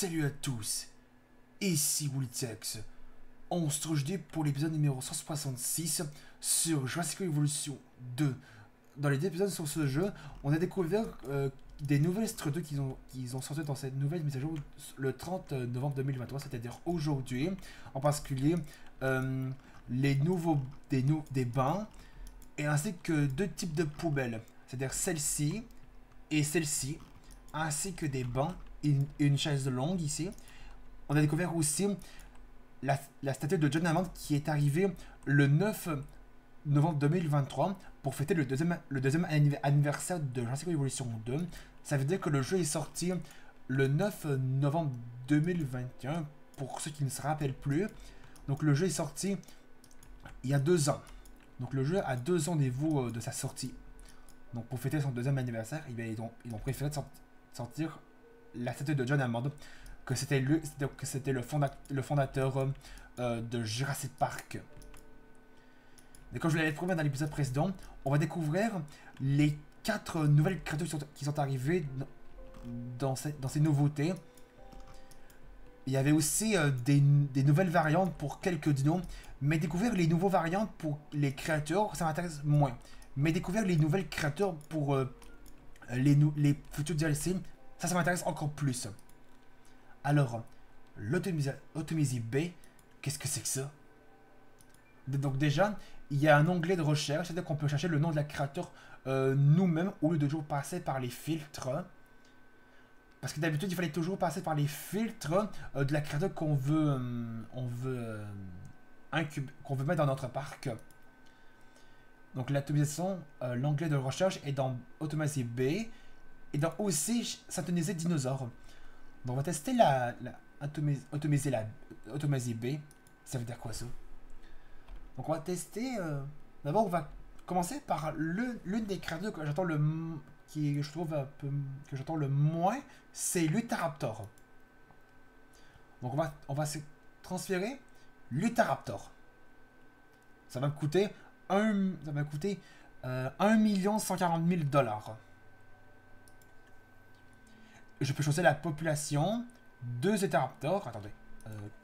Salut à tous, ici Woolitex. On se retrouve aujourd'hui pour l'épisode numéro 166 sur Jurassic World Evolution 2. Dans les deux épisodes sur ce jeu, on a découvert des nouvelles structures qu'ils ont sorties dans cette nouvelle mise à jour le 30 novembre 2023, c'est-à-dire aujourd'hui. En particulier, des bains, et ainsi que deux types de poubelles, c'est-à-dire celle-ci et celle-ci, ainsi que des bancs et une chaise longue ici. On a découvert aussi la statue de John Hammond qui est arrivée le 9 novembre 2023 pour fêter le deuxième anniversaire de Jurassic World Evolution 2. Ça veut dire que le jeu est sorti le 9 novembre 2021 pour ceux qui ne se rappellent plus. Donc le jeu est sorti il y a 2 ans. Donc le jeu a 2 ans au niveau de sa sortie. Donc pour fêter son deuxième anniversaire, ils ont préféré sortir la statue de John Hammond, que c'était le fondateur de Jurassic Park. Et comme je l'avais promis dans l'épisode précédent, on va découvrir les 4 nouvelles créatures qui sont arrivées dans ces nouveautés. Il y avait aussi des nouvelles variantes pour quelques dinos, mais découvrir les nouveaux variantes pour les créatures, ça m'intéresse moins. Mais découvrir les nouvelles créatures pour les futurs DLC, ça m'intéresse encore plus. Alors, l'Automisy Bay, qu'est-ce que c'est que ça? Donc déjà, il y a un onglet de recherche, c'est-à-dire qu'on peut chercher le nom de la créature nous-mêmes, au lieu de toujours passer par les filtres. Parce que d'habitude, il fallait toujours passer par les filtres de la créature qu'on veut mettre dans notre parc. Donc l'automatisation, l'onglet de recherche est dans Automisy Bay et dans aussi synthétiser dinosaures. Donc on va tester Automisy Bay. Ça veut dire quoi ça? Donc on va tester. D'abord on va commencer par l'une des créatures que j'entends le moins, c'est l'Utahraptor. Donc on va se transférer l'Utahraptor. Ça va me coûter 1 140 000 $. Je peux choisir la population, 2 Utahraptors. Attendez,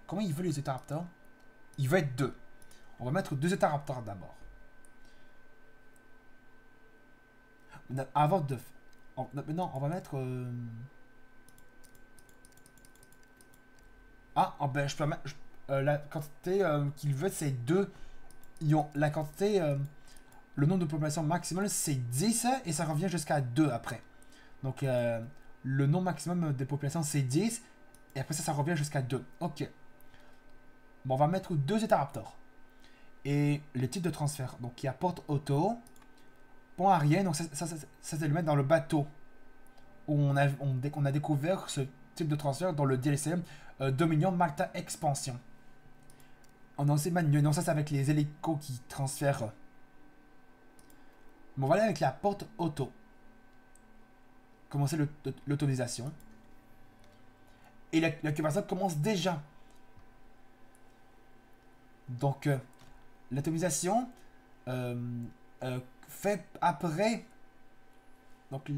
comment il veut les Utahraptors? Il veut être 2. On va mettre 2 Utahraptors d'abord. Maintenant, on va mettre... je peux mettre... la quantité qu'il veut, c'est 2. La quantité... le nombre de population maximale, c'est 10 et ça revient jusqu'à 2 après. Donc, le nombre maximum des populations, c'est 10. Et après ça revient jusqu'à 2. Ok. Bon, on va mettre 2 Utahraptors. Et le type de transfert. Donc, il y a porte auto. Pont aérien. Donc, ça c'est le mettre dans le bateau. Où on a découvert ce type de transfert dans le DLC Dominion Malta Expansion. On a aussi manuel. Non, ça c'est avec les hélicos qui transfèrent. Bon, on va aller avec la porte auto. Commencer l'automatisation. Et l'occupation commence déjà. Donc, l'automatisation fait après. Donc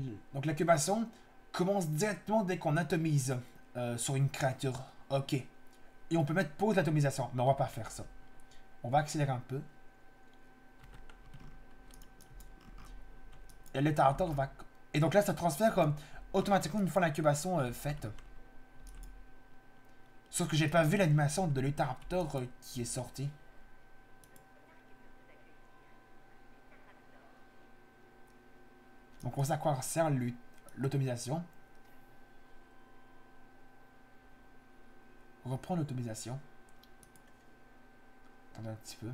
l'incubation commence directement dès qu'on atomise sur une créature. Ok. Et on peut mettre pause l'atomisation. Mais on va pas faire ça. On va accélérer un peu. Et l'Utahraptor va... Et donc là, ça transfère automatiquement une fois l'incubation faite. Sauf que j'ai pas vu l'animation de l'Utahraptor qui est sortie. Donc on sait à quoi sert l'automatisation. On reprend l'automatisation. Attendez un petit peu.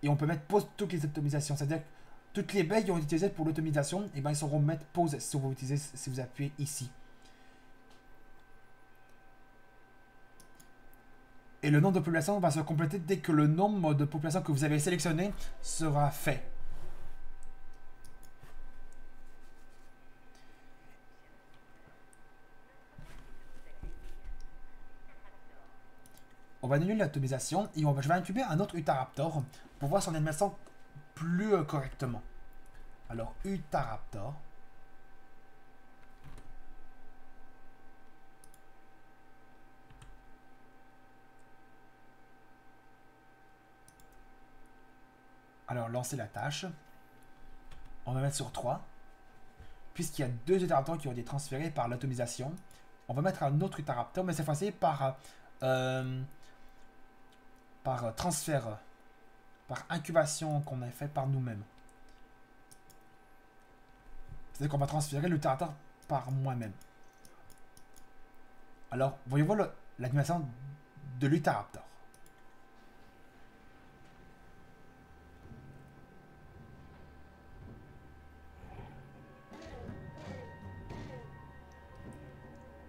Et on peut mettre pause toutes les automatisations. C'est-à-dire que toutes les baies qui ont été utilisées pour l'automatisation, et ben ils sauront mettre pause si vous appuyez ici. Et le nombre de population va se compléter dès que le nombre de populations que vous avez sélectionné sera fait. On va annuler l'automatisation et je vais incuber un autre Utahraptor pour voir son animation plus correctement. Alors, Utahraptor. lancer la tâche. On va mettre sur 3. Puisqu'il y a 2 Utahraptors qui ont été transférés par l'atomisation, on va mettre un autre Utahraptor, mais cette fois-ci par transfert, par incubation qu'on a fait par nous-mêmes. C'est-à-dire qu'on va transférer l'Utahraptor par moi-même. Alors, voyez-vous l'animation de l'Utahraptor.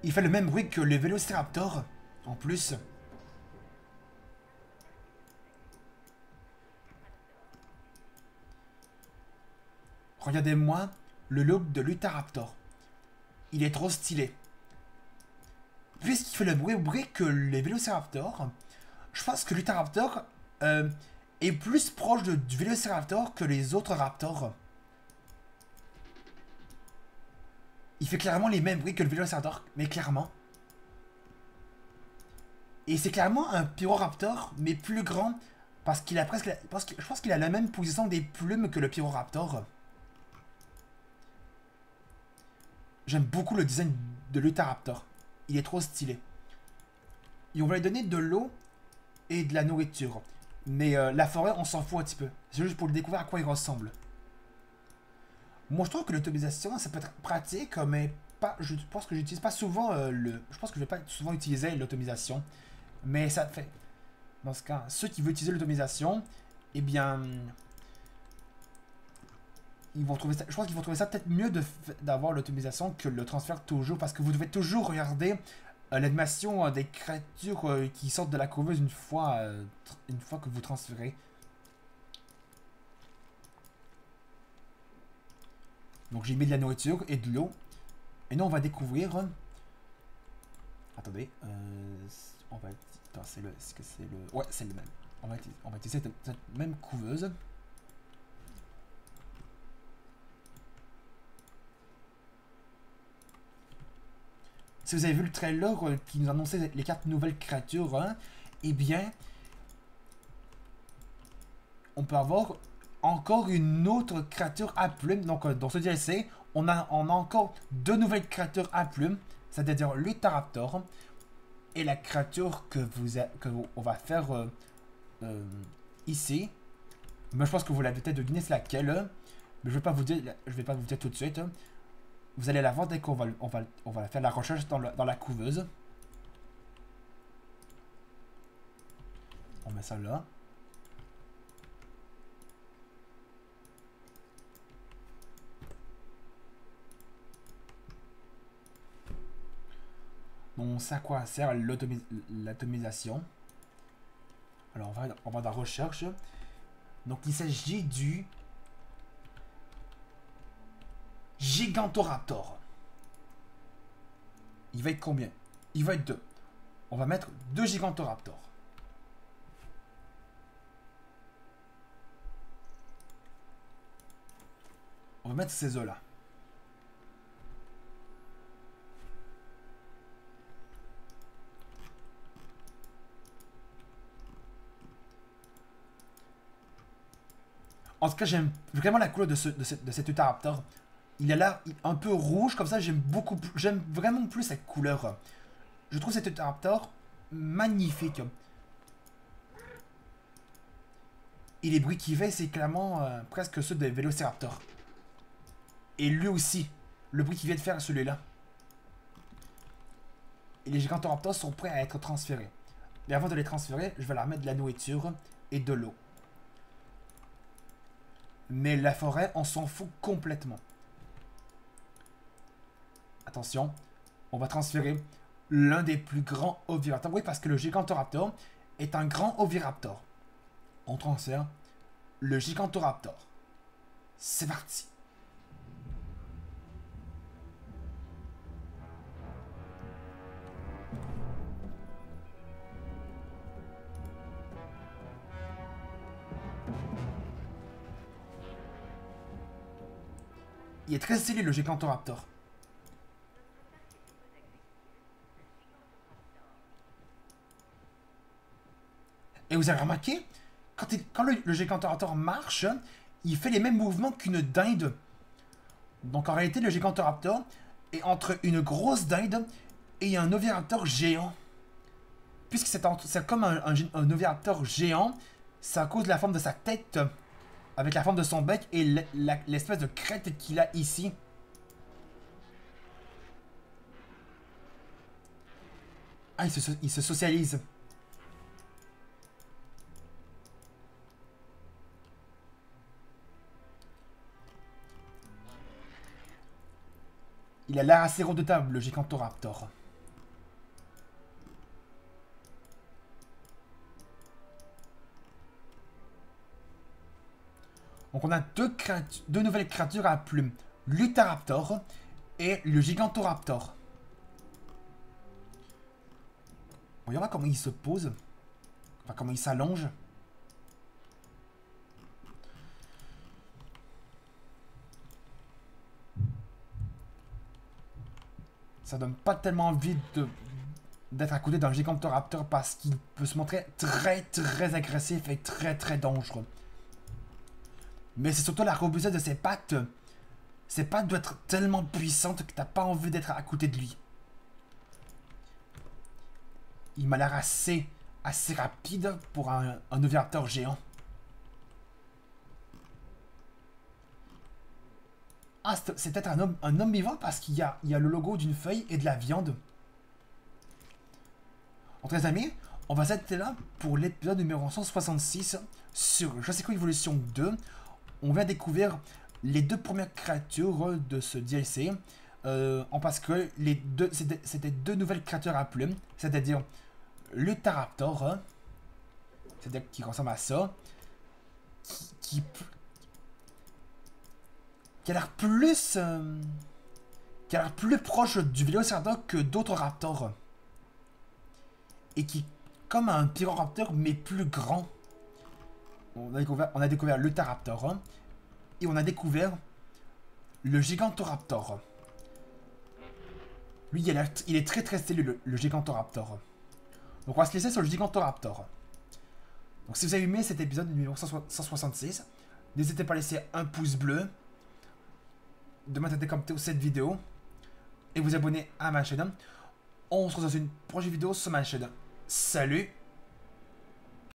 Il fait le même bruit que le Vélociraptor, en plus. Regardez-moi le look de l'Utahraptor. Il est trop stylé. Puisqu'il fait le bruit que les Vélociraptors, je pense que l'Utahraptor est plus proche du Vélociraptor que les autres raptors. Il fait clairement les mêmes bruits que le Vélociraptor, mais clairement. Et c'est clairement un Pyroraptor, mais plus grand, parce qu'il a presque... je pense qu'il a la même position des plumes que le Pyroraptor. J'aime beaucoup le design de l'Utahraptor. Il est trop stylé. Et on va lui donner de l'eau et de la nourriture. Mais la forêt, on s'en fout un petit peu. C'est juste pour le découvrir à quoi il ressemble. Moi, je trouve que l'automatisation, ça peut être pratique, mais pas, je pense que j'utilise pas souvent je pense que je vais pas souvent utiliser l'automatisation. Mais ça fait... Dans ce cas, ceux qui veulent utiliser l'automatisation, eh bien... Ils vont trouver ça, je pense qu'ils vont trouver ça peut-être mieux d'avoir l'automatisation que le transfert toujours, parce que vous devez toujours regarder l'animation des créatures qui sortent de la couveuse une fois que vous transférez. Donc j'ai mis de la nourriture et de l'eau. Et nous on va découvrir... Attendez, on va... Attends, c'est le... Est-ce que c'est le... Ouais, c'est le même. On va utiliser cette même couveuse. Si vous avez vu le trailer qui nous annonçait les 4 nouvelles créatures, hein, eh bien, on peut avoir encore une autre créature à plumes. Donc, dans ce DLC, on a encore 2 nouvelles créatures à plumes, c'est-à-dire l'Utahraptor et la créature on va faire ici. Mais je pense que vous l'avez peut-être deviné, c'est laquelle. Mais je vais pas vous dire tout de suite. Vous allez la voir dès qu'on va faire la recherche dans la couveuse. On met ça là. Donc on sait à quoi sert l'atomisation. Alors on va dans recherche. Donc il s'agit du Gigantoraptor. Il va être combien? Il va être 2. On va mettre 2 Gigantoraptors. On va mettre ces œufs là. En tout cas, j'aime vraiment la couleur de cet Utahraptor. Il a l'air un peu rouge, comme ça, j'aime vraiment plus cette couleur. Je trouve cet Utahraptor magnifique. Et les bruits qu'il fait, c'est clairement presque ceux des Vélociraptors. Et lui aussi, le bruit qu'il vient de faire, celui-là. Et les Gigantoraptors sont prêts à être transférés. Mais avant de les transférer, je vais leur mettre de la nourriture et de l'eau. Mais la forêt, on s'en fout complètement. Attention, on va transférer l'un des plus grands oviraptors. Oui, parce que le Gigantoraptor est un grand oviraptor. On transfère le Gigantoraptor. C'est parti. Il est très stylé le Gigantoraptor. Et vous avez remarqué, quand le Gigantoraptor marche, il fait les mêmes mouvements qu'une dinde. Donc en réalité, le Gigantoraptor est entre une grosse dinde et un Oviraptor géant. Puisque c'est comme un Oviraptor géant, c'est à cause de la forme de sa tête, avec la forme de son bec et l'espèce de crête qu'il a ici. Ah, il se socialise. Il a l'air assez redoutable, le Gigantoraptor. Donc on a deux nouvelles créatures à plumes. L'Utahraptor et le Gigantoraptor. Voyons voir comment il se pose. Enfin, comment il s'allonge. Ça donne pas tellement envie d'être à côté d'un Gigantoraptor parce qu'il peut se montrer très agressif et très dangereux. Mais c'est surtout la robustesse de ses pattes. Ses pattes doivent être tellement puissantes que t'as pas envie d'être à côté de lui. Il m'a l'air assez rapide pour un Oviraptor géant. Ah, c'est peut-être un homme vivant parce qu'il y a le logo d'une feuille et de la viande. Donc les amis, on va s'arrêter là pour l'épisode numéro 166 sur Je sais quoi Evolution 2. On vient découvrir les deux premières créatures de ce DLC. Parce que c'était deux nouvelles créatures à plumes, c'est-à-dire l'Utahraptor, c'est-à-dire qui ressemble à ça, qui a l'air plus proche du Vélociraptor que d'autres raptors. Et qui est comme un Pyroraptor mais plus grand. On a découvert l'Utahraptor et on a découvert le Gigantoraptor. Lui, il est très stylé, le Gigantoraptor. Donc on va se laisser sur le Gigantoraptor. Donc si vous avez aimé cet épisode numéro 166, n'hésitez pas à laisser un pouce bleu, de mettre un commentaire cette vidéo et vous abonner à ma chaîne. On se retrouve dans une prochaine vidéo sur ma chaîne. Salut!